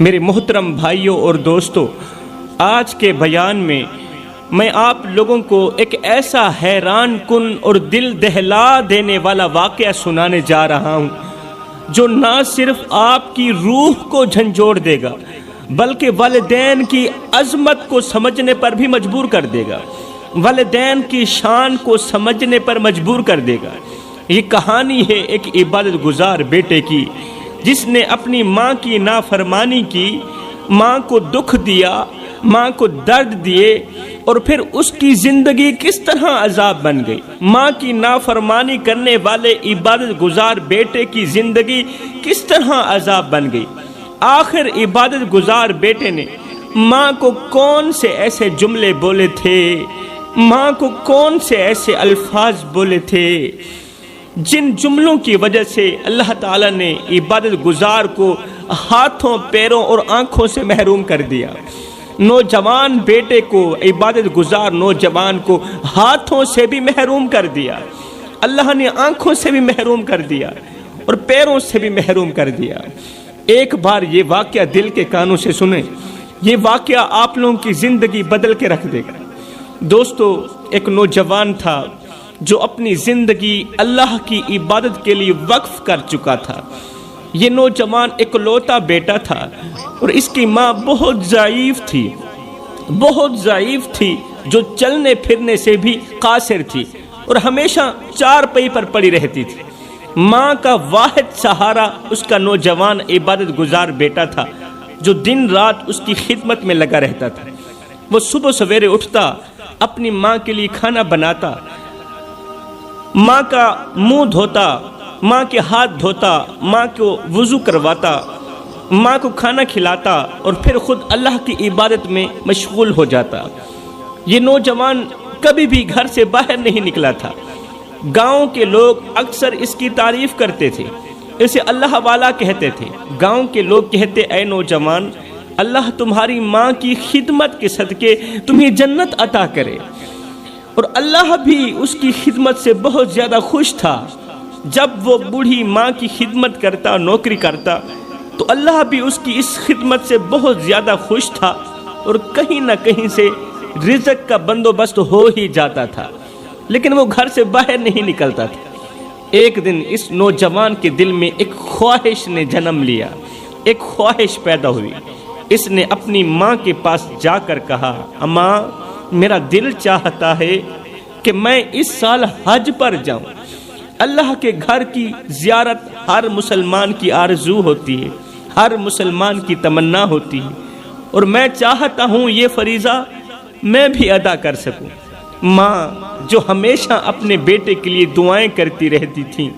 میرے محترم بھائیوں اور دوستوں، آج کے بیان میں میں آپ لوگوں کو ایک ایسا حیران کن اور دل دہلا دینے والا واقعہ سنانے جا رہا ہوں جو نہ صرف آپ کی روح کو جھنجھوڑ دے گا بلکہ والدین کی عظمت کو سمجھنے پر بھی مجبور کر دے گا، والدین کی شان کو سمجھنے پر مجبور کر دے گا۔ یہ کہانی ہے ایک عبادت گزار بیٹے کی جس نے اپنی ماں کی نافرمانی کی، ماں کو دکھ دیا، ماں کو درد دیے، اور پھر اس کی زندگی کس طرح عذاب بن گئی۔ ماں کی نافرمانی کرنے والے عبادت گزار بیٹے کی زندگی کس طرح عذاب بن گئی۔ آخر عبادت گزار بیٹے نے ماں کو کون سے ایسے جملے بولے تھے، ماں کو کون سے ایسے الفاظ بولے تھے جن جملوں کی وجہ سے اللہ تعالیٰ نے عبادت گزار کو ہاتھوں، پیروں اور آنکھوں سے محروم کر دیا۔ نوجوان بیٹے کو، عبادت گزار نوجوان کو ہاتھوں سے بھی محروم کر دیا، اللہ نے آنکھوں سے بھی محروم کر دیا اور پیروں سے بھی محروم کر دیا۔ ایک بار یہ واقعہ دل کے کانوں سے سنیں، یہ واقعہ آپ لوگوں کی زندگی بدل کے رکھ دے گا۔ دوستو، ایک نوجوان تھا جو اپنی زندگی اللہ کی عبادت کے لیے وقف کر چکا تھا۔ یہ نوجوان اکلوتا بیٹا تھا اور اس کی ماں بہت ضعیف تھی جو چلنے پھرنے سے بھی قاصر تھی اور ہمیشہ چارپائی پر پڑی رہتی تھی۔ ماں کا واحد سہارا اس کا نوجوان عبادت گزار بیٹا تھا جو دن رات اس کی خدمت میں لگا رہتا تھا۔ وہ صبح سویرے اٹھتا، اپنی ماں کے لیے کھانا بناتا، ماں کا منہ دھوتا، ماں کے ہاتھ دھوتا، ماں کو وضو کرواتا، ماں کو کھانا کھلاتا اور پھر خود اللہ کی عبادت میں مشغول ہو جاتا۔ یہ نوجوان کبھی بھی گھر سے باہر نہیں نکلا تھا۔ گاؤں کے لوگ اکثر اس کی تعریف کرتے تھے، اسے اللہ والا کہتے تھے۔ گاؤں کے لوگ کہتے، اے نوجوان، اللہ تمہاری ماں کی خدمت کے صدقے تمہیں جنت عطا کرے۔ اور اللہ بھی اس کی خدمت سے بہت زیادہ خوش تھا۔ جب وہ بوڑھی ماں کی خدمت کرتا، نوکری کرتا، تو اللہ بھی اس کی اس خدمت سے بہت زیادہ خوش تھا اور کہیں نہ کہیں سے رزق کا بندوبست ہو ہی جاتا تھا، لیکن وہ گھر سے باہر نہیں نکلتا تھا۔ ایک دن اس نوجوان کے دل میں ایک خواہش نے جنم لیا، ایک خواہش پیدا ہوئی۔ اس نے اپنی ماں کے پاس جا کر کہا، اماں، میرا دل چاہتا ہے کہ میں اس سال حج پر جاؤں۔ اللہ کے گھر کی زیارت ہر مسلمان کی آرزو ہوتی ہے، ہر مسلمان کی تمنا ہوتی ہے، اور میں چاہتا ہوں یہ فریضہ میں بھی ادا کر سکوں۔ ماں جو ہمیشہ اپنے بیٹے کے لیے دعائیں کرتی رہتی تھی،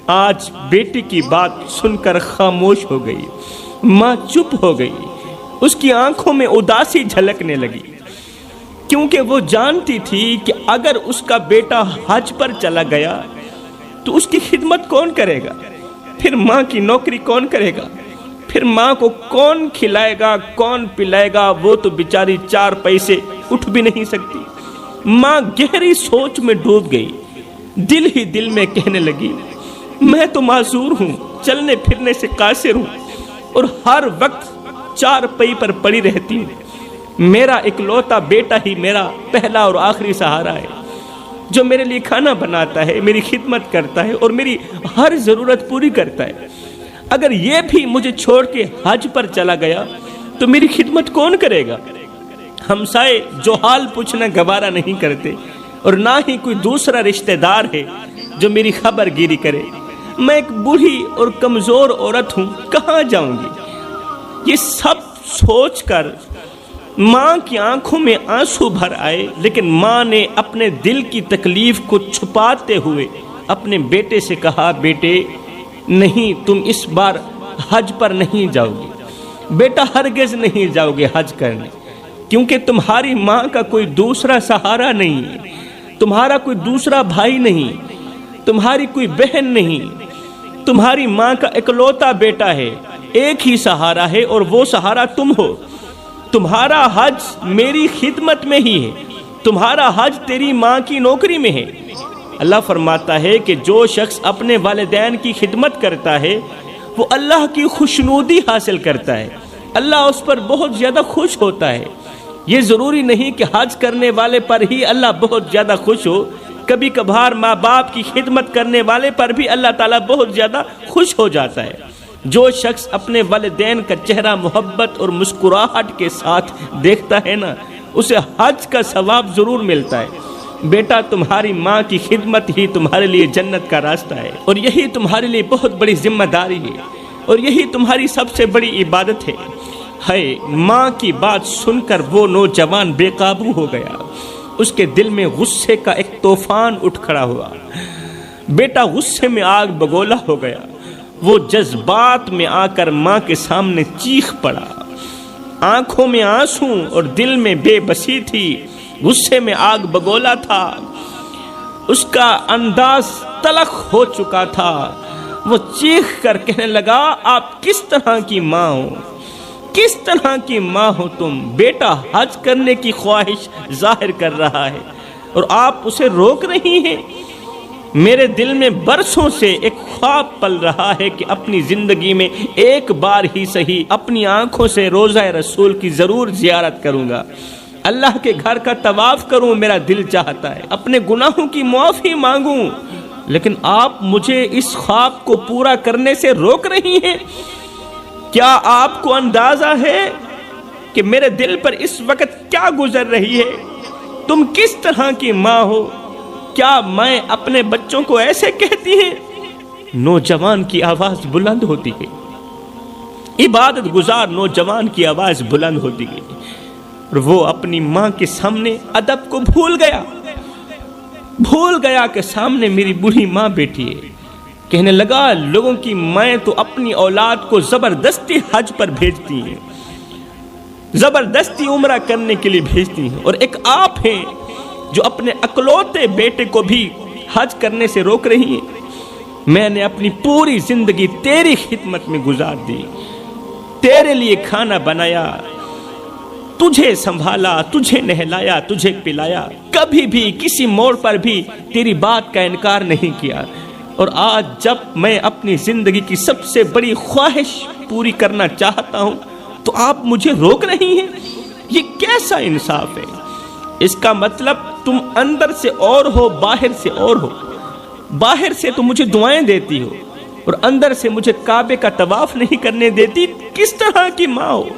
آج بیٹے کی بات سن کر خاموش ہو گئی۔ ماں چپ ہو گئی، اس کی آنکھوں میں اداسی جھلکنے لگی، کیونکہ وہ جانتی تھی کہ اگر اس کا بیٹا حج پر چلا گیا تو اس کی خدمت کون کرے گا؟ پھر ماں کی نوکری کون کرے گا؟ پھر ماں کو کون کھلائے گا، کون پلائے گا؟ وہ تو بیچاری 4 پیسے اٹھ بھی نہیں سکتی۔ ماں گہری سوچ میں ڈوب گئی، دل ہی دل میں کہنے لگی، میں تو معذور ہوں، چلنے پھرنے سے قاصر ہوں اور ہر وقت 4 پئی پر پڑی رہتی ہوں۔ میرا اکلوتا بیٹا ہی میرا پہلا اور آخری سہارا ہے، جو میرے لیے کھانا بناتا ہے، میری خدمت کرتا ہے اور میری ہر ضرورت پوری کرتا ہے۔ اگر یہ بھی مجھے چھوڑ کے حج پر چلا گیا تو میری خدمت کون کرے گا؟ ہمسائے جو حال پوچھنا گوارا نہیں کرتے اور نہ ہی کوئی دوسرا رشتہ دار ہے جو میری خبر گیری کرے۔ میں ایک بوڑھی اور کمزور عورت ہوں، کہاں جاؤں گی؟ یہ سب سوچ کر ماں کی آنکھوں میں آنسو بھر آئے، لیکن ماں نے اپنے دل کی تکلیف کو چھپاتے ہوئے اپنے بیٹے سے کہا، بیٹے نہیں، تم اس بار حج پر نہیں جاؤ گے بیٹا، ہرگز نہیں جاؤ گے حج کرنے، کیونکہ تمہاری ماں کا کوئی دوسرا سہارا نہیں ہے، تمہارا کوئی دوسرا بھائی نہیں، تمہاری کوئی بہن نہیں، تمہاری ماں کا اکلوتا بیٹا ہے، ایک ہی سہارا ہے اور وہ سہارا تم ہو۔ تمہارا حج میری خدمت میں ہی ہے، تمہارا حج تیری ماں کی نوکری میں ہے۔ اللہ فرماتا ہے کہ جو شخص اپنے والدین کی خدمت کرتا ہے وہ اللہ کی خوشنودی حاصل کرتا ہے، اللہ اس پر بہت زیادہ خوش ہوتا ہے۔ یہ ضروری نہیں کہ حج کرنے والے پر ہی اللہ بہت زیادہ خوش ہو، کبھی کبھار ماں باپ کی خدمت کرنے والے پر بھی اللہ تعالیٰ بہت زیادہ خوش ہو جاتا ہے۔ جو شخص اپنے والدین کا چہرہ محبت اور مسکراہٹ کے ساتھ دیکھتا ہے نا، اسے حج کا ثواب ضرور ملتا ہے۔ بیٹا، تمہاری ماں کی خدمت ہی تمہارے لیے جنت کا راستہ ہے، اور یہی تمہارے لیے بہت بڑی ذمہ داری ہے، اور یہی تمہاری سب سے بڑی عبادت ہے۔ ماں کی بات سن کر وہ نوجوان بے قابو ہو گیا، اس کے دل میں غصے کا ایک طوفان اٹھ کھڑا ہوا۔ بیٹا غصے میں آگ بگولا ہو گیا، وہ جذبات میں آ کر ماں کے سامنے چیخ پڑا، آنکھوں میں آنسو اور دل میں بے بسی تھی، غصے میں آگ بگولا تھا، اس کا انداز تلخ ہو چکا تھا۔ وہ چیخ کر کہنے لگا، آپ کس طرح کی ماں ہو، کس طرح کی ماں ہو تم؟ بیٹا حج کرنے کی خواہش ظاہر کر رہا ہے اور آپ اسے روک رہی ہیں۔ میرے دل میں برسوں سے ایک خواب پل رہا ہے کہ اپنی زندگی میں ایک بار ہی صحیح اپنی آنکھوں سے روضہ رسول کی ضرور زیارت کروں گا، اللہ کے گھر کا طواف کروں، میرا دل چاہتا ہے، اپنے گناہوں کی معافی مانگوں، لیکن آپ مجھے اس خواب کو پورا کرنے سے روک رہی ہیں۔ کیا آپ کو اندازہ ہے کہ میرے دل پر اس وقت کیا گزر رہی ہے؟ تم کس طرح کی ماں ہو؟ کیا میں اپنے بچوں کو ایسے کہتی ہیں؟ نوجوان کی آواز بلند ہوتی گئی، عبادت گزار نوجوان کی آواز بلند ہوتی گئی، اور وہ اپنی ماں کے سامنے ادب کو بھول گیا کہ سامنے میری بوڑھی ماں بیٹھی ہے۔ کہنے لگا، لوگوں کی مائیں تو اپنی اولاد کو زبردستی حج پر بھیجتی ہیں، زبردستی عمرہ کرنے کے لیے بھیجتی ہیں، اور ایک آپ ہیں جو اپنے اکلوتے بیٹے کو بھی حج کرنے سے روک رہی ہیں۔ میں نے اپنی پوری زندگی تیری خدمت میں گزار دی، تیرے لیے کھانا بنایا، تجھے سنبھالا، تجھے نہلایا، تجھے پلایا، کبھی بھی کسی موڑ پر بھی تیری بات کا انکار نہیں کیا، اور آج جب میں اپنی زندگی کی سب سے بڑی خواہش پوری کرنا چاہتا ہوں تو آپ مجھے روک رہی ہیں۔ یہ کیسا انصاف ہے؟ اس کا مطلب تم اندر سے اور ہو، باہر سے اور ہو۔ باہر سے تو مجھے دعائیں دیتی ہو اور اندر سے مجھے کعبے کا طواف نہیں کرنے دیتی، کس طرح کی ماں ہو؟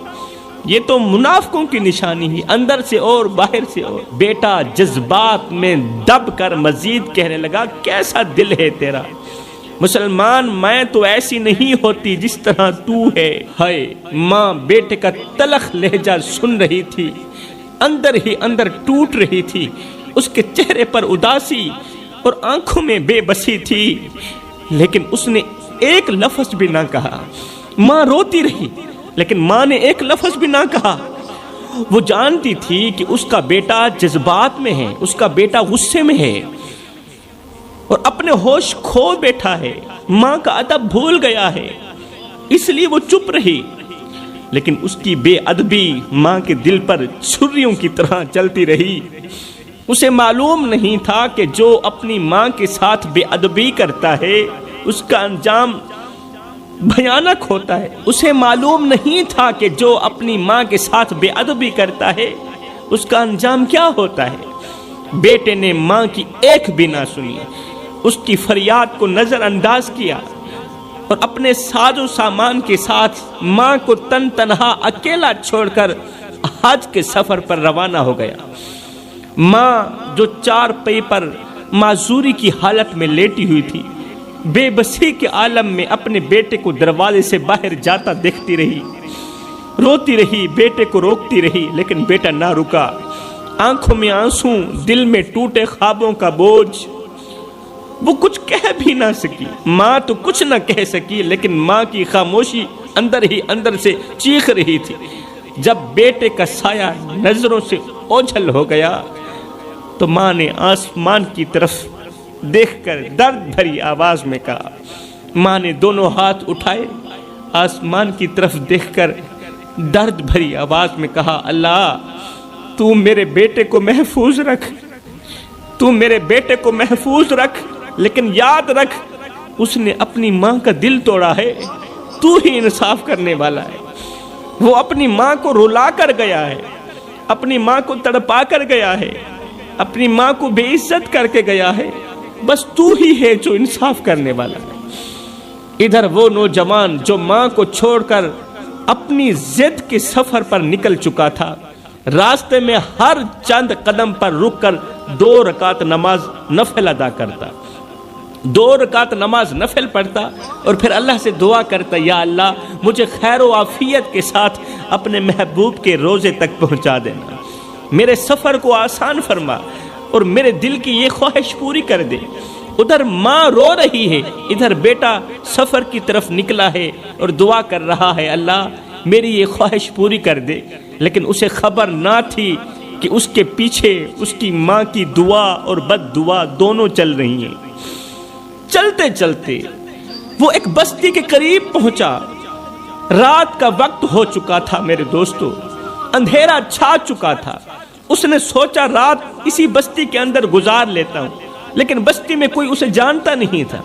یہ تو منافقوں کی نشانی ہے، اندر سے اور باہر سے اور۔ بیٹا جذبات میں دب کر مزید کہنے لگا، کیسا دل ہے تیرا مسلمان، میں تو ایسی نہیں ہوتی جس طرح تو ہے۔ ماں بیٹے کا تلخ لہجہ سن رہی تھی، اندر ہی اندر ٹوٹ رہی تھی، اس کے چہرے پر اداسی اور آنکھوں میں بے بسی تھی، لیکن اس نے ایک لفظ بھی نہ کہا۔ ماں روتی رہی، لیکن ماں نے ایک لفظ بھی نہ کہا۔ وہ جانتی تھی کہ اس کا بیٹا جذبات میں ہے، اس کا بیٹا غصے میں ہے اور اپنے ہوش کھو بیٹھا ہے، ماں کا ادب بھول گیا ہے، اس لیے وہ چپ رہی۔ لیکن اس کی بے ادبی ماں کے دل پر چھریوں کی طرح چلتی رہی۔ اسے معلوم نہیں تھا کہ جو اپنی ماں کے ساتھ بے ادبی کرتا ہے اس کا انجام بھیانک ہوتا ہے۔ اسے معلوم نہیں تھا کہ جو اپنی ماں کے ساتھ بے ادبی کرتا ہے اس کا انجام کیا ہوتا ہے۔ بیٹے نے ماں کی ایک بھی نہ سنی، اس کی فریاد کو نظر انداز کیا اور اپنے ساز و سامان کے ساتھ ماں کو تن تنہا اکیلا چھوڑ کر حج کے سفر پر روانہ ہو گیا۔ ماں جو چار پئی پر معذوری کی حالت میں لیٹی ہوئی تھی، بے بسی کے عالم میں اپنے بیٹے کو دروازے سے باہر جاتا دیکھتی رہی، روتی رہی، بیٹے کو روکتی رہی، لیکن بیٹا نہ رکا۔ آنکھوں میں آنسو، دل میں ٹوٹے خوابوں کا بوجھ، وہ کچھ کہہ بھی نہ سکی۔ ماں تو کچھ نہ کہہ سکی، لیکن ماں کی خاموشی اندر ہی اندر سے چیخ رہی تھی۔ جب بیٹے کا سایہ نظروں سے اوجھل ہو گیا تو ماں نے آسمان کی طرف دیکھ کر درد بھری آواز میں کہا، ماں نے دونوں ہاتھ اٹھائے، آسمان کی طرف دیکھ کر درد بھری آواز میں کہا، اللہ تو میرے بیٹے کو محفوظ رکھ، تو میرے بیٹے کو محفوظ رکھ، لیکن یاد رکھ اس نے اپنی ماں کا دل توڑا ہے، تو ہی انصاف کرنے والا ہے۔ وہ اپنی ماں کو رلا کر گیا ہے، اپنی ماں کو تڑپا کر گیا ہے، اپنی ماں کو بے عزت کر کے گیا ہے، بس تو ہی ہے جو انصاف کرنے والا ہے۔ ادھر وہ نوجوان جو ماں کو چھوڑ کر اپنی ضد کے سفر پر نکل چکا تھا، راستے میں ہر چند قدم پر رک کر 2 رکعت نماز نفل ادا کرتا، 2 رکعت نماز نفل پڑھتا اور پھر اللہ سے دعا کرتا، یا اللہ مجھے خیر و عافیت کے ساتھ اپنے محبوب کے روزے تک پہنچا دینا، میرے سفر کو آسان فرما اور میرے دل کی یہ خواہش پوری کر دے۔ ادھر ماں رو رہی ہے، ادھر بیٹا سفر کی طرف نکلا ہے اور دعا کر رہا ہے، اللہ میری یہ خواہش پوری کر دے، لیکن اسے خبر نہ تھی کہ اس کے پیچھے اس کی ماں کی دعا اور بد دعا دونوں چل رہی ہیں۔ چلتے چلتے وہ ایک بستی کے قریب پہنچا، رات کا وقت ہو چکا تھا میرے دوستو، اندھیرا چھا چکا تھا۔ اس نے سوچا رات اسی بستی کے اندر گزار لیتا ہوں، لیکن بستی میں کوئی اسے جانتا نہیں تھا،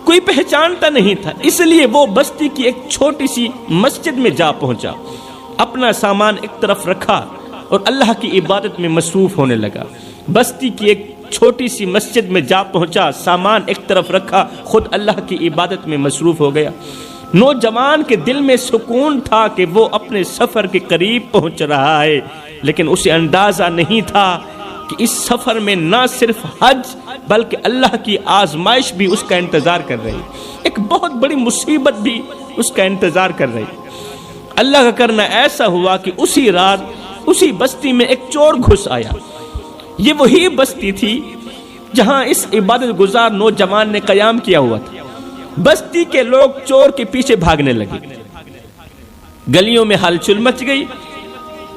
کوئی پہچانتا نہیں تھا، اس لیے وہ بستی کی ایک چھوٹی سی مسجد میں جا پہنچا، اپنا سامان ایک طرف رکھا اور اللہ کی عبادت میں مصروف ہونے لگا۔ بستی کی ایک چھوٹی سی مسجد میں جا پہنچا، سامان ایک طرف رکھا، خود اللہ کی عبادت میں مصروف ہو گیا۔ نوجوان کے دل میں سکون تھا کہ وہ اپنے سفر کے قریب پہنچ رہا ہے، لیکن اسے اندازہ نہیں تھا کہ اس سفر میں نہ صرف حج بلکہ اللہ کی آزمائش بھی اس کا انتظار کر رہی، ایک بہت بڑی مصیبت بھی اس کا انتظار کر رہی۔ اللہ کا کرنا ایسا ہوا کہ اسی رات اسی بستی میں ایک چور گھس آیا۔ یہ وہی بستی تھی جہاں اس عبادت گزار نوجوان نے قیام کیا ہوا تھا۔ بستی کے لوگ چور کے پیچھے بھاگنے لگے، گلیوں میں ہلچل مچ گئی،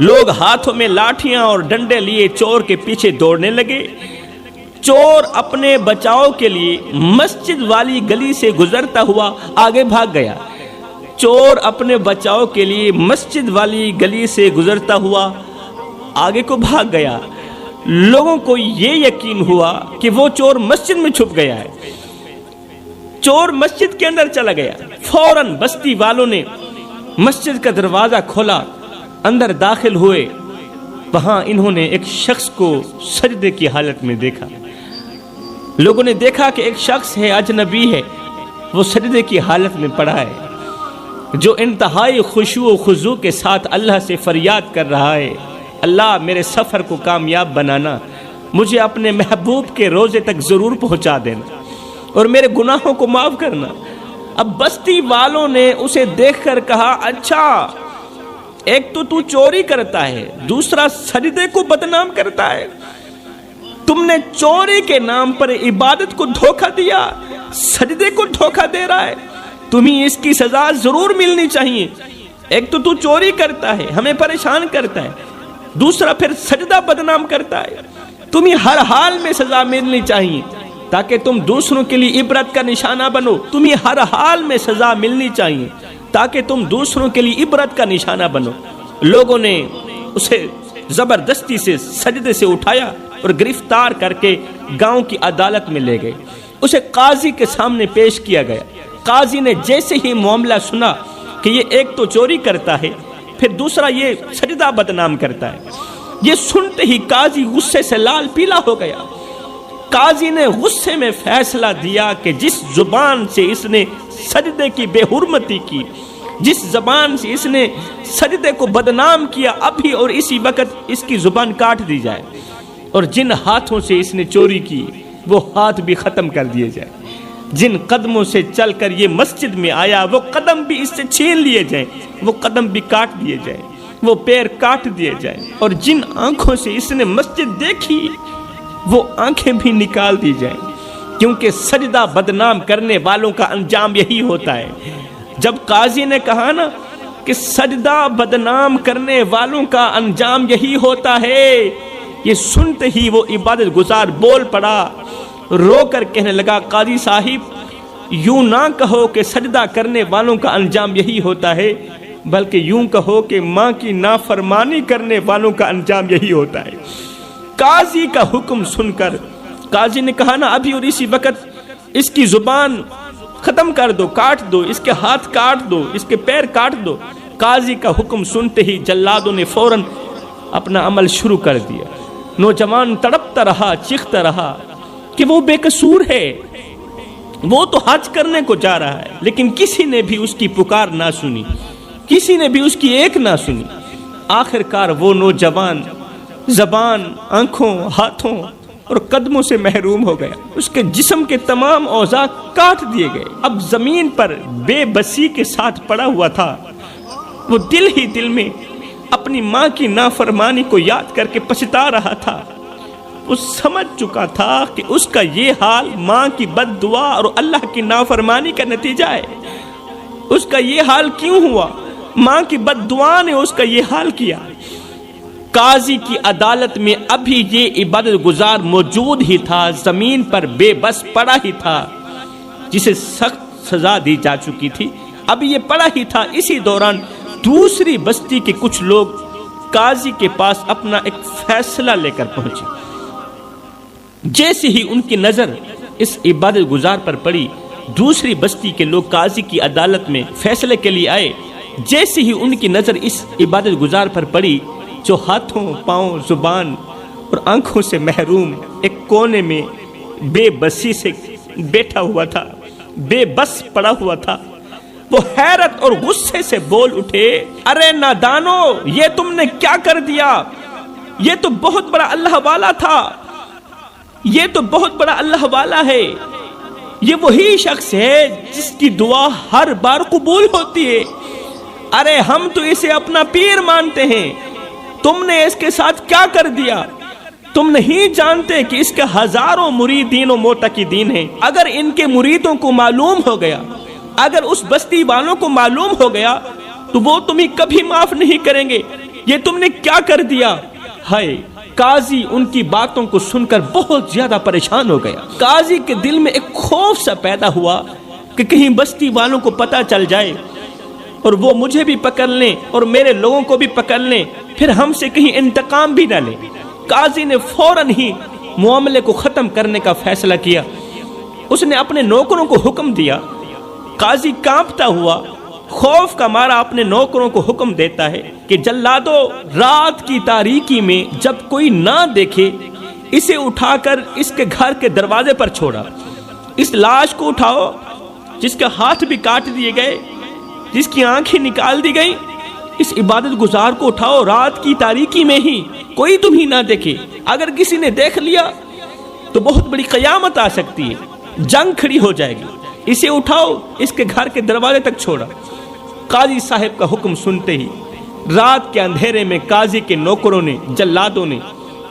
لوگ ہاتھوں میں لاٹھیاں اور ڈنڈے لیے چور کے پیچھے دوڑنے لگے۔ چور اپنے بچاؤ کے لیے مسجد والی گلی سے گزرتا ہوا آگے بھاگ گیا، چور اپنے بچاؤ کے لیے مسجد والی گلی سے گزرتا ہوا آگے کو بھاگ گیا۔ لوگوں کو یہ یقین ہوا کہ وہ چور مسجد میں چھپ گیا ہے، چور مسجد کے اندر چلا گیا۔ فوراً بستی والوں نے مسجد کا دروازہ کھولا، اندر داخل ہوئے، وہاں انہوں نے ایک شخص کو سجدے کی حالت میں دیکھا۔ لوگوں نے دیکھا کہ ایک شخص ہے، اجنبی ہے، وہ سجدے کی حالت میں پڑا ہے، جو انتہائی خشوع و خضوع کے ساتھ اللہ سے فریاد کر رہا ہے، اللہ میرے سفر کو کامیاب بنانا، مجھے اپنے محبوب کے روزے تک ضرور پہنچا دینا اور میرے گناہوں کو معاف کرنا۔ اب بستی والوں نے اسے دیکھ کر کہا، اچھا ایک تو چوری کرتا ہے، دوسرا سجدے کو بدنام کرتا ہے، تم نے چوری کے نام پر عبادت کو دھوکہ دیا، سجدے کو دھوکہ دے رہا ہے، تمہیں اس کی سزا ضرور ملنی چاہیے۔ ایک تو چوری کرتا ہے، ہمیں پریشان کرتا ہے، دوسرا پھر سجدہ بدنام کرتا ہے، تمہیں ہر حال میں سزا ملنی چاہیے تاکہ تم دوسروں کے لیے عبرت کا نشانہ بنو، تمہیں ہر حال میں سزا ملنی چاہیے تاکہ تم دوسروں کے لیے عبرت کا نشانہ بنو۔ لوگوں نے اسے زبردستی سے سجدے سے اٹھایا اور گرفتار کر کے گاؤں کی عدالت میں لے گئے، اسے قاضی کے سامنے پیش کیا گیا۔ قاضی نے جیسے ہی معاملہ سنا کہ یہ ایک تو چوری کرتا ہے، پھر دوسرا یہ سجدہ بدنام کرتا ہے، یہ سنتے ہی قاضی غصے سے لال پیلا ہو گیا۔ قاضی نے غصے میں فیصلہ دیا کہ جس زبان سے اس نے سجدے کی بے حرمتی کی، جس زبان سے اس نے سجدے کو بدنام کیا، ابھی اور اسی وقت اس کی زبان کاٹ دی جائے، اور جن ہاتھوں سے اس نے چوری کی وہ ہاتھ بھی ختم کر دیے جائے، جن قدموں سے چل کر یہ مسجد میں آیا وہ قدم بھی اس سے چھین لیے جائیں، وہ قدم بھی کاٹ دیے جائیں، وہ پیر کاٹ دیے جائیں، اور جن آنکھوں سے اس نے مسجد دیکھی وہ آنکھیں بھی نکال دی جائیں، کیونکہ سجدہ بدنام کرنے والوں کا انجام یہی ہوتا ہے۔ جب قاضی نے کہا نا کہ سجدہ بدنام کرنے والوں کا انجام یہی ہوتا ہے، یہ سنتے ہی وہ عبادت گزار بول پڑا، رو کر کہنے لگا، قاضی صاحب یوں نہ کہو کہ سجدہ کرنے والوں کا انجام یہی ہوتا ہے، بلکہ یوں کہو کہ ماں کی نافرمانی کرنے والوں کا انجام یہی ہوتا ہے۔ قاضی کا حکم سن کر قاضی نے کہا نا ابھی اور اسی وقت اس کی زبان ختم کر دو، کاٹ دو، اس کے ہاتھ کاٹ دو، اس کے پیر کاٹ دو۔ قاضی کا حکم سنتے ہی جلادوں نے فوراً اپنا عمل شروع کر دیا۔ نوجوان تڑپتا رہا، چیختا رہا کہ وہ بے قصور ہے، وہ تو حج کرنے کو جا رہا ہے، لیکن کسی نے بھی اس کی پکار نہ سنی، کسی نے بھی اس کی ایک نہ سنی۔ آخر کار وہ نوجوان زبان، آنکھوں، ہاتھوں اور قدموں سے محروم ہو گیا، اس کے جسم کے تمام اعضاء کاٹ دیے گئے۔ اب زمین پر بے بسی کے ساتھ پڑا ہوا تھا۔ وہ دل ہی دل میں اپنی ماں کی نافرمانی کو یاد کر کے پچھتا رہا تھا۔ وہ سمجھ چکا تھا کہ اس کا یہ حال ماں کی بد دعا اور اللہ کی نافرمانی کا نتیجہ ہے۔ اس کا یہ حال کیوں ہوا؟ ماں کی بد دعا نے اس کا یہ حال کیا۔ قاضی کی عدالت میں ابھی یہ عبادت گزار موجود ہی تھا، زمین پر بے بس پڑا ہی تھا، جسے سخت سزا دی جا چکی تھی۔ اب یہ پڑا ہی تھا۔ اسی دوران دوسری بستی کے کچھ لوگ قاضی کے پاس اپنا ایک فیصلہ لے کر پہنچے۔ جیسے ہی ان کی نظر اس عبادت گزار پر پڑی، دوسری بستی کے لوگ قاضی کی عدالت میں فیصلے کے لیے آئے۔ جیسے ہی ان کی نظر اس عبادت گزار پر پڑی جو ہاتھوں، پاؤں، زبان اور آنکھوں سے محروم ایک کونے میں بے بسی سے بیٹھا ہوا تھا، بے بس پڑا ہوا تھا، وہ حیرت اور غصے سے بول اٹھے، ارے نادانو، یہ تم نے کیا کر دیا؟ یہ تو بہت بڑا اللہ والا تھا، یہ تو بہت بڑا اللہ والا ہے، یہ وہی شخص ہے جس کی دعا ہر بار قبول ہوتی ہے۔ ارے ہم تو اسے اپنا پیر مانتے ہیں، تم نے اس کے ساتھ کیا کر دیا؟ تم نہیں جانتے کہ اس کے ہزاروں مریدین و معتقدین ہیں۔ اگر ان کے مریدوں کو معلوم ہو گیا، اگر اس بستی والوں کو معلوم ہو گیا تو وہ تمہیں کبھی معاف نہیں کریں گے۔ یہ تم نے کیا کر دیا؟ ہائے! قاضی ان کی باتوں کو سن کر بہت زیادہ پریشان ہو گیا۔ قاضی کے دل میں ایک خوف سا پیدا ہوا کہ کہیں بستی والوں کو پتہ چل جائے اور وہ مجھے بھی پکڑ لیں اور میرے لوگوں کو بھی پکڑ لیں، پھر ہم سے کہیں انتقام بھی نہ لیں۔ قاضی نے فوراً ہی معاملے کو ختم کرنے کا فیصلہ کیا۔ اس نے اپنے نوکروں کو حکم دیا۔ قاضی کانپتا ہوا خوف کا مارا اپنے نوکروں کو حکم دیتا ہے کہ جلادو، رات کی تاریکی میں جب کوئی نہ دیکھے اسے اٹھا کر اس کے گھر کے دروازے پر چھوڑا۔ اس لاش کو اٹھاؤ جس کے ہاتھ بھی کاٹ دیے گئے، جس کی آنکھیں نکال دی گئی۔ اس عبادت گزار کو اٹھاؤ رات کی تاریکی میں ہی، کوئی تمہیں نہ دیکھے۔ اگر کسی نے دیکھ لیا تو بہت بڑی قیامت آ سکتی ہے، جنگ کھڑی ہو جائے گی۔ اسے اٹھاؤ، اس کے گھر کے دروازے تک چھوڑا۔ قاضی صاحب کا حکم سنتے ہی رات کے اندھیرے میں قاضی کے نوکروں نے، جلادوں نے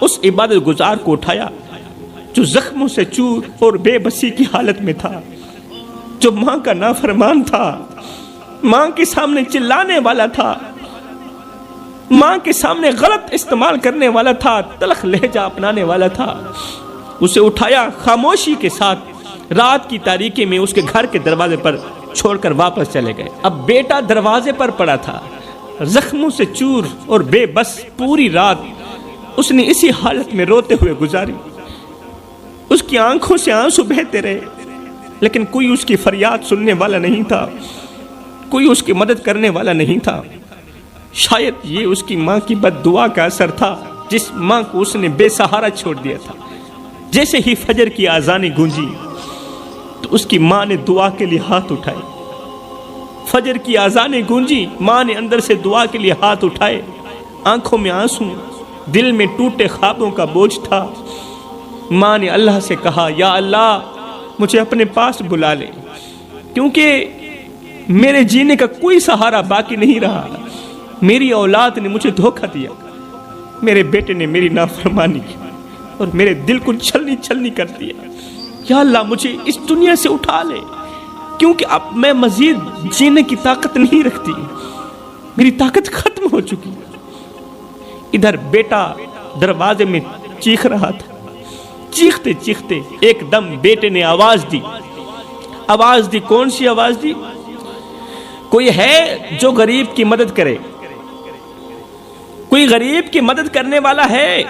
اس عبادت گزار کو اٹھایا جو زخموں سے چور اور بے بسی کی حالت میں تھا، جو ماں کا نافرمان تھا، ماں کے سامنے چلانے والا تھا، ماں کے سامنے غلط استعمال کرنے والا تھا، تلخ لہجہ اپنانے والا تھا۔ اسے اٹھایا، خاموشی کے ساتھ رات کی تاریکی میں اس کے گھر کے دروازے پر چھوڑ کر واپس چلے گئے۔ اب بیٹا دروازے پر پڑا تھا، زخموں سے چور اور بے بس پوری رات اس نے اسی حالت میں روتے ہوئے گزاری۔ اس کی آنکھوں سے آنسو بہتے رہے، لیکن کوئی اس کی فریاد سننے والا نہیں تھا، کوئی اس کی مدد کرنے والا نہیں تھا۔ شاید یہ اس کی ماں کی بد دعا کا اثر تھا، جس ماں کو اس نے بے سہارا چھوڑ دیا تھا۔ جیسے ہی فجر کی آذانیں گونجی تو اس کی ماں نے دعا کے لیے ہاتھ اٹھائے۔ فجر کی آذانیں گونجی، ماں نے اندر سے دعا کے لیے ہاتھ اٹھائے، آنکھوں میں آنسو، دل میں ٹوٹے خوابوں کا بوجھ تھا۔ ماں نے اللہ سے کہا، یا اللہ مجھے اپنے پاس بلا لے، کیونکہ میرے جینے کا کوئی سہارا باقی نہیں رہا۔ میری اولاد نے مجھے دھوکہ دیا، میرے بیٹے نے میری نافرمانی کی اور میرے دل کو چھلنی چھلنی کر دیا۔ یا اللہ مجھے اس دنیا سے اٹھا لے، کیونکہ اب میں مزید جینے کی طاقت نہیں رکھتی، میری طاقت ختم ہو چکی۔ ادھر بیٹا دروازے میں چیخ رہا تھا۔ چیختے چیختے ایک دم بیٹے نے آواز دی۔ آواز دی، کون سی آواز دی؟ کوئی ہے جو غریب کی مدد کرے؟ کوئی غریب کی مدد کرنے والا ہے؟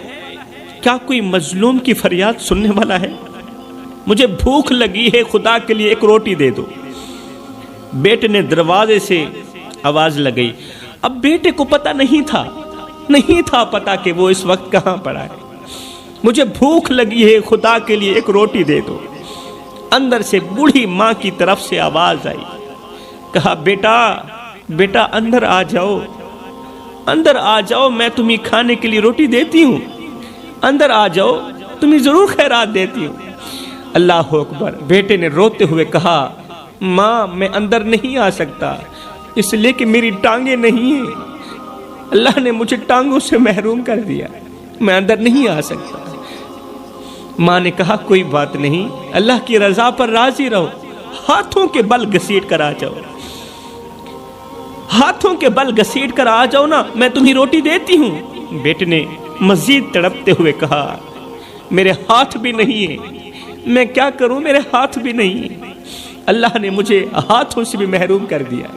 کیا کوئی مظلوم کی فریاد سننے والا ہے؟ مجھے بھوک لگی ہے، خدا کے لیے ایک روٹی دے دو۔ بیٹے نے دروازے سے آواز لگائی، اب بیٹے کو پتہ نہیں تھا پتا کہ وہ اس وقت کہاں پڑا ہے. مجھے بھوک لگی ہے، خدا کے لیے ایک روٹی دے دو. اندر سے بوڑھی ماں کی طرف سے آواز آئی. کہا بیٹا اندر آ جاؤ، میں تمہیں کھانے کے لیے روٹی دیتی ہوں. اندر آ جاؤ، تمہیں ضرور خیرات دیتی ہوں. اللہ اکبر. بیٹے نے روتے ہوئے کہا ماں میں اندر نہیں آ سکتا، اس لیے کہ میری ٹانگیں نہیں ہیں. اللہ نے مجھے ٹانگوں سے محروم کر دیا، میں اندر نہیں آ سکتا. ماں نے کہا کوئی بات نہیں، اللہ کی رضا پر راضی رہو، ہاتھوں کے بل گھسیٹ کر آ جاؤ. ہاتھوں کے بل گھسیٹ کر آ جاؤ نا، میں تمہیں روٹی دیتی ہوں. بیٹے نے مزید تڑپتے ہوئے کہا میرے ہاتھ بھی نہیں ہیں، میں کیا کروں، میرے ہاتھ بھی نہیں ہیں، اللہ نے مجھے ہاتھوں سے بھی محروم کر دیا.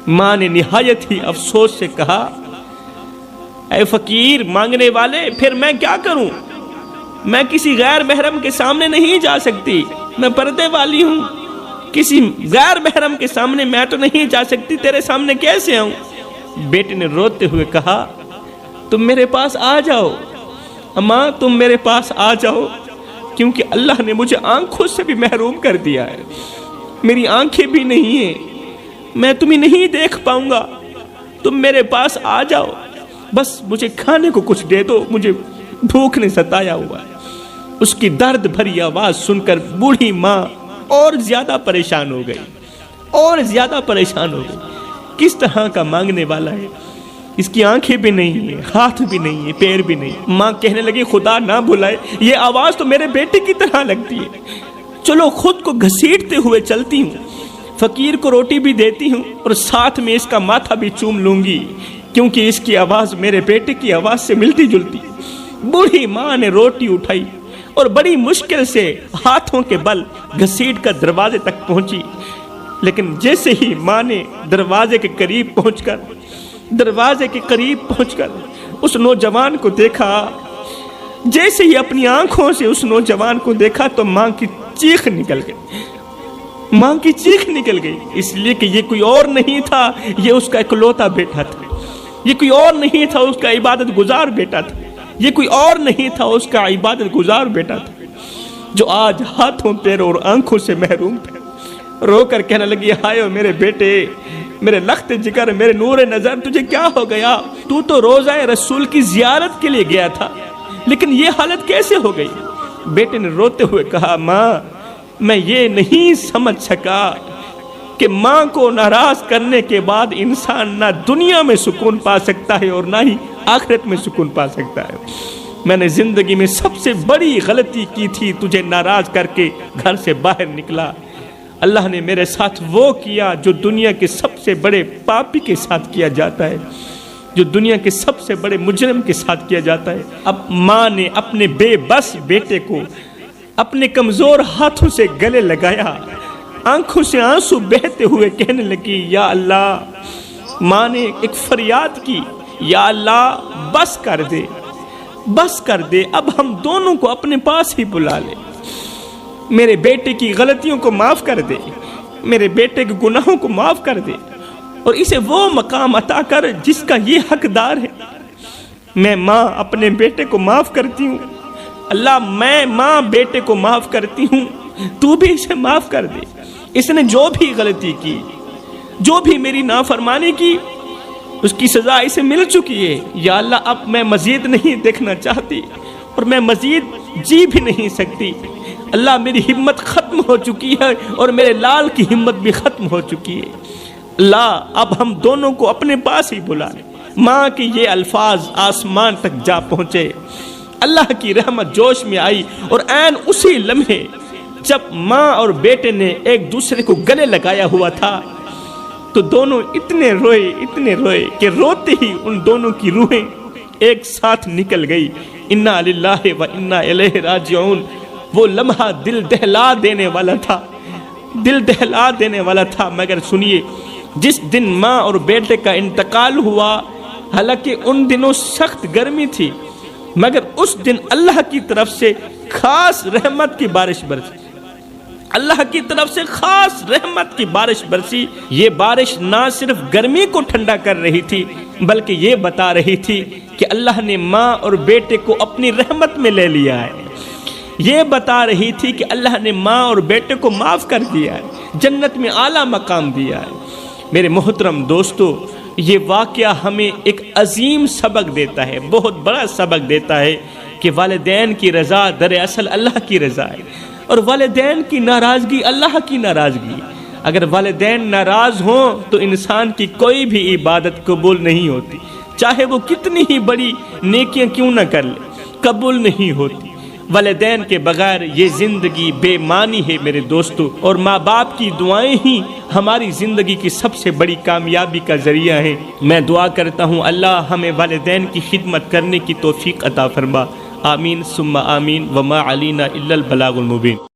ماں نے نہایت ہی افسوس سے کہا اے فقیر مانگنے والے، پھر میں کیا کروں، میں کسی غیر محرم کے سامنے نہیں جا سکتی، میں پردے والی ہوں، کسی غیر محرم کے سامنے میں تو نہیں جا سکتی، تیرے سامنے کیسے آؤں. بیٹے نے روتے ہوئے کہا تم میرے پاس آ جاؤ، ماں تم میرے پاس آ جاؤ، کیونکہ اللہ نے مجھے آنکھوں سے بھی محروم کر دیا ہے، میری آنکھیں بھی نہیں ہیں، میں تمہیں نہیں دیکھ پاؤں گا، تم میرے پاس آ جاؤ، بس مجھے کھانے کو کچھ دے دو، مجھے بھوک نے ستایا ہوا ہے. اس کی درد بھری آواز سن کر بوڑھی ماں اور زیادہ پریشان ہو گئی. کس طرح کا مانگنے والا ہے، اس کی آنکھیں بھی نہیں ہیں، ہاتھ بھی نہیں ہیں، پیر بھی نہیں. ماں کہنے لگی خدا نہ بلائے، یہ آواز تو میرے بیٹے کی طرح لگتی ہے، چلو خود کو گھسیٹتے ہوئے چلتی ہوں، فقیر کو روٹی بھی دیتی ہوں اور ساتھ میں اس کا ماتھا بھی چوم لوں گی، کیونکہ اس کی آواز میرے بیٹے کی آواز سے ملتی جلتی. بوڑھی ماں نے روٹی اٹھائی اور بڑی مشکل سے ہاتھوں کے بل گھسیٹ کر دروازے تک پہنچی. لیکن جیسے ہی ماں نے دروازے کے قریب پہنچ کر اس نوجوان کو دیکھا، جیسے ہی اپنی آنکھوں سے اس نوجوان کو دیکھا تو ماں کی چیخ نکل گئی. اس لیے کہ یہ کوئی اور نہیں تھا، یہ اس کا اکلوتا بیٹا تھا، یہ کوئی اور نہیں تھا، اس کا عبادت گزار بیٹا تھا، یہ کوئی اور نہیں تھا، اس کا عبادت گزار بیٹا تھا، جو آج ہاتھوں پیروں اور آنکھوں سے محروم تھا. رو کر کہنے لگی ہائے میرے بیٹے، میرے لخت جگر، میرے نور نظر، تجھے کیا ہو گیا؟ تو تو روزہ رسول کی زیارت کے لیے گیا تھا، لیکن یہ حالت کیسے ہو گئی؟ بیٹے نے روتے ہوئے کہا ماں میں یہ نہیں سمجھ سکا کہ ماں کو ناراض کرنے کے بعد انسان نہ دنیا میں سکون پا سکتا ہے اور نہ ہی آخرت میں سکون پا سکتا ہے. میں نے زندگی میں سب سے بڑی غلطی کی تھی، تجھے ناراض کر کے گھر سے باہر نکلا. اللہ نے میرے ساتھ وہ کیا جو دنیا کے سب سے بڑے پاپی کے ساتھ کیا جاتا ہے، جو دنیا کے سب سے بڑے مجرم کے ساتھ کیا جاتا ہے. اب ماں نے اپنے بے بس بیٹے کو اپنے کمزور ہاتھوں سے گلے لگایا، آنکھوں سے آنسو بہتے ہوئے کہنے لگی یا اللہ. ماں نے ایک فریاد کی یا اللہ بس کر دے، اب ہم دونوں کو اپنے پاس ہی بلا لے، میرے بیٹے کی غلطیوں کو معاف کر دے، میرے بیٹے کے گناہوں کو معاف کر دے اور اسے وہ مقام عطا کر جس کا یہ حقدار ہے. میں ماں اپنے بیٹے کو معاف کرتی ہوں، اللہ میں ماں بیٹے کو معاف کرتی ہوں، تو بھی اسے معاف کر دے. اس نے جو بھی غلطی کی، جو بھی میری نافرمانی کی، اس کی سزا اسے مل چکی ہے. یا اللہ اب میں مزید نہیں دیکھنا چاہتی اور میں مزید جی بھی نہیں سکتی. اللہ میری ہمت ختم ہو چکی ہے اور میرے لال کی ہمت بھی ختم ہو چکی ہے. اللہ اب ہم دونوں کو اپنے پاس ہی بلا لے. ماں کے یہ الفاظ آسمان تک جا پہنچے، اللہ کی رحمت جوش میں آئی اور عین اسی لمحے جب ماں اور بیٹے نے ایک دوسرے کو گلے لگایا ہوا تھا تو دونوں اتنے روئے کہ روتے ہی ان دونوں کی روحیں ایک ساتھ نکل گئی. انا للہ و انا الیہ راجعون. وہ لمحہ دل دہلا دینے والا تھا. مگر سنیے، جس دن ماں اور بیٹے کا انتقال ہوا، حالانکہ ان دنوں سخت گرمی تھی، مگر اس دن اللہ کی طرف سے خاص رحمت کی بارش برسی. اللہ کی طرف سے خاص رحمت کی بارش برسی۔ یہ بارش نہ صرف گرمی کو ٹھنڈا کر رہی تھی بلکہ یہ بتا رہی تھی کہ اللہ نے ماں اور بیٹے کو اپنی رحمت میں لے لیا ہے۔ یہ بتا رہی تھی کہ اللہ نے ماں اور بیٹے کو معاف کر دیا ہے، جنت میں اعلیٰ مقام دیا ہے۔ میرے محترم دوستو، یہ واقعہ ہمیں ایک عظیم سبق دیتا ہے، بہت بڑا سبق دیتا ہے کہ والدین کی رضا دراصل اللہ کی رضا ہے، اور والدین کی ناراضگی اللہ کی ناراضگی۔ اگر والدین ناراض ہوں تو انسان کی کوئی بھی عبادت قبول نہیں ہوتی، چاہے وہ کتنی ہی بڑی نیکیاں کیوں نہ کر لے، قبول نہیں ہوتی۔ والدین کے بغیر یہ زندگی بے معنی ہے میرے دوستو، اور ماں باپ کی دعائیں ہی ہماری زندگی کی سب سے بڑی کامیابی کا ذریعہ ہیں۔ میں دعا کرتا ہوں اللہ ہمیں والدین کی خدمت کرنے کی توفیق عطا فرما، آمین ثم آمین، وما علینا الا البلاغ المبین۔